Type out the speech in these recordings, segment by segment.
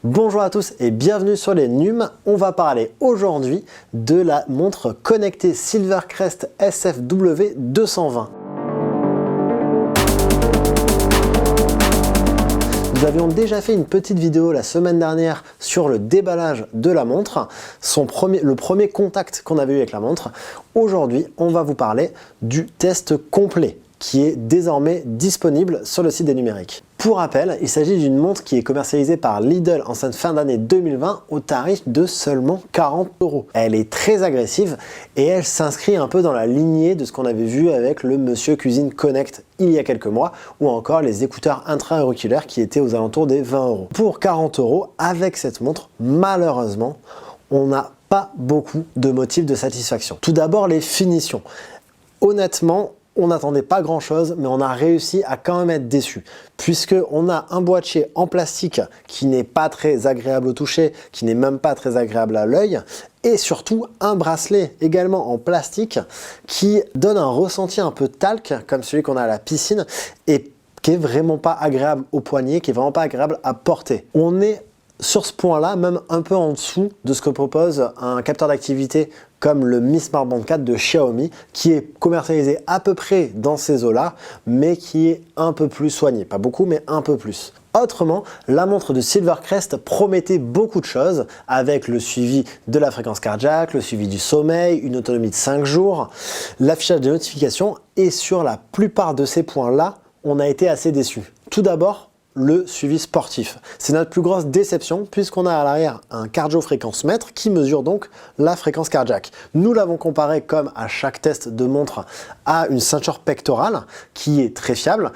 Bonjour à tous et bienvenue sur les NUM. On va parler aujourd'hui de la montre connectée Silvercrest SFW 220. Nous avions déjà fait une petite vidéo la semaine dernière sur le déballage de la montre, le premier contact qu'on avait eu avec la montre. Aujourd'hui, on va vous parler du test complet qui est désormais disponible sur le site des numériques. Pour rappel, il s'agit d'une montre qui est commercialisée par Lidl en cette fin d'année 2020 au tarif de seulement 40 €. Elle est très agressive et elle s'inscrit un peu dans la lignée de ce qu'on avait vu avec le Monsieur Cuisine Connect il y a quelques mois ou encore les écouteurs intra-auriculaires qui étaient aux alentours des 20 €. Pour 40 €, avec cette montre, malheureusement, on n'a pas beaucoup de motifs de satisfaction. Tout d'abord, les finitions. Honnêtement, on n'attendait pas grand chose, mais on a réussi à quand même être déçu, puisqu'on a un boîtier en plastique qui n'est pas très agréable au toucher, qui n'est même pas très agréable à l'œil, et surtout un bracelet également en plastique qui donne un ressenti un peu talc, comme celui qu'on a à la piscine, et qui est vraiment pas agréable au poignet, qui est vraiment pas agréable à porter. On est sur ce point-là, même un peu en dessous de ce que propose un capteur d'activité comme le Mi Smart Band 4 de Xiaomi, qui est commercialisé à peu près dans ces eaux-là, mais qui est un peu plus soigné. Pas beaucoup, mais un peu plus. Autrement, la montre de Silvercrest promettait beaucoup de choses, avec le suivi de la fréquence cardiaque, le suivi du sommeil, une autonomie de 5 jours, l'affichage des notifications, et sur la plupart de ces points-là, on a été assez déçus. Tout d'abord, le suivi sportif. C'est notre plus grosse déception puisqu'on a à l'arrière un cardio-fréquence-mètre qui mesure donc la fréquence cardiaque. Nous l'avons comparé comme à chaque test de montre à une ceinture pectorale qui est très fiable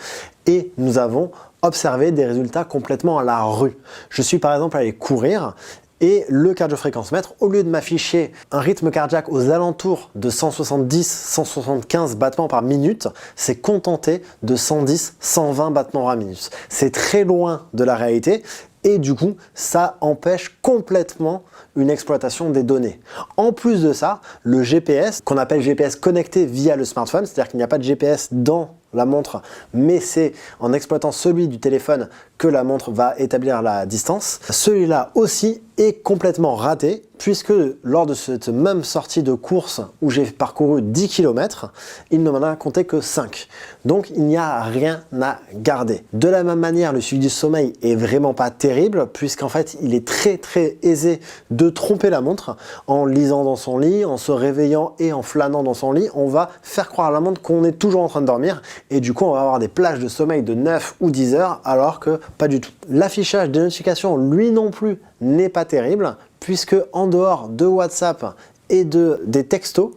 et nous avons observé des résultats complètement à la rue. Je suis par exemple allé courir et le cardio-fréquence-mètre, au lieu de m'afficher un rythme cardiaque aux alentours de 170-175 battements par minute, s'est contenté de 110-120 battements par minute. C'est très loin de la réalité et du coup, ça empêche complètement une exploitation des données. En plus de ça, le GPS, qu'on appelle GPS connecté via le smartphone, c'est-à-dire qu'il n'y a pas de GPS dans la montre, mais c'est en exploitant celui du téléphone que la montre va établir la distance. Celui-là aussi est complètement raté, puisque lors de cette même sortie de course où j'ai parcouru 10 km, il ne m'en a compté que 5. Donc il n'y a rien à garder. De la même manière, le suivi du sommeil est vraiment pas terrible, puisqu'en fait il est très aisé de tromper la montre en lisant dans son lit, en se réveillant et en flânant dans son lit. On va faire croire à la montre qu'on est toujours en train de dormir et du coup on va avoir des plages de sommeil de 9 ou 10 heures alors que pas du tout. L'affichage des notifications, lui non plus, n'est pas terrible puisque en dehors de WhatsApp et des textos,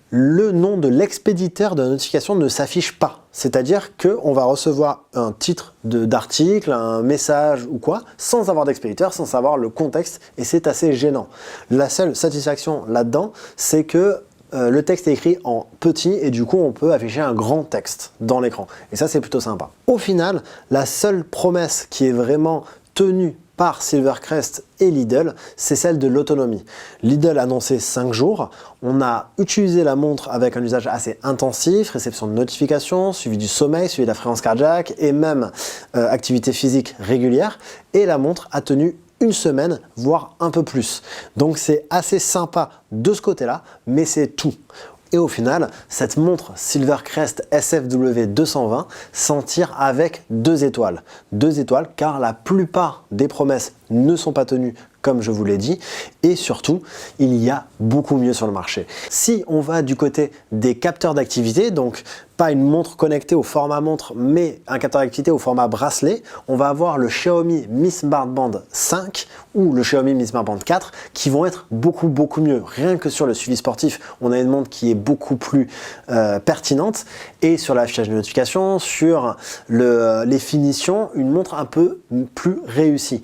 le nom de l'expéditeur de la notification ne s'affiche pas. C'est-à-dire qu'on va recevoir un titre d'article, un message ou quoi, sans avoir d'expéditeur, sans savoir le contexte, et c'est assez gênant. La seule satisfaction là-dedans, c'est que le texte est écrit en petit et du coup on peut afficher un grand texte dans l'écran. Et ça c'est plutôt sympa. Au final, la seule promesse qui est vraiment tenue par Silvercrest et Lidl, c'est celle de l'autonomie. Lidl a annoncé 5 jours, on a utilisé la montre avec un usage assez intensif, réception de notifications, suivi du sommeil, suivi de la fréquence cardiaque et même activité physique régulière, et la montre a tenu une semaine, voire un peu plus. Donc c'est assez sympa de ce côté-là, mais c'est tout. Et au final, cette montre Silvercrest SFW 220 s'en tire avec 2 étoiles. 2 étoiles car la plupart des promesses ne sont pas tenues comme je vous l'ai dit, et surtout, il y a beaucoup mieux sur le marché. Si on va du côté des capteurs d'activité, donc pas une montre connectée au format montre, mais un capteur d'activité au format bracelet, on va avoir le Xiaomi Mi Smart Band 5 ou le Xiaomi Mi Smart Band 4 qui vont être beaucoup mieux. Rien que sur le suivi sportif, on a une montre qui est beaucoup plus pertinente, et sur l'affichage de notifications, sur les finitions, une montre un peu plus réussie.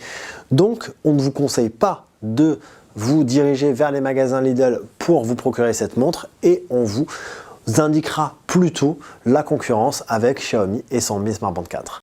Donc, on ne vous conseille pas de vous diriger vers les magasins Lidl pour vous procurer cette montre et on vous indiquera plutôt la concurrence avec Xiaomi et son Mi Smart Band 4.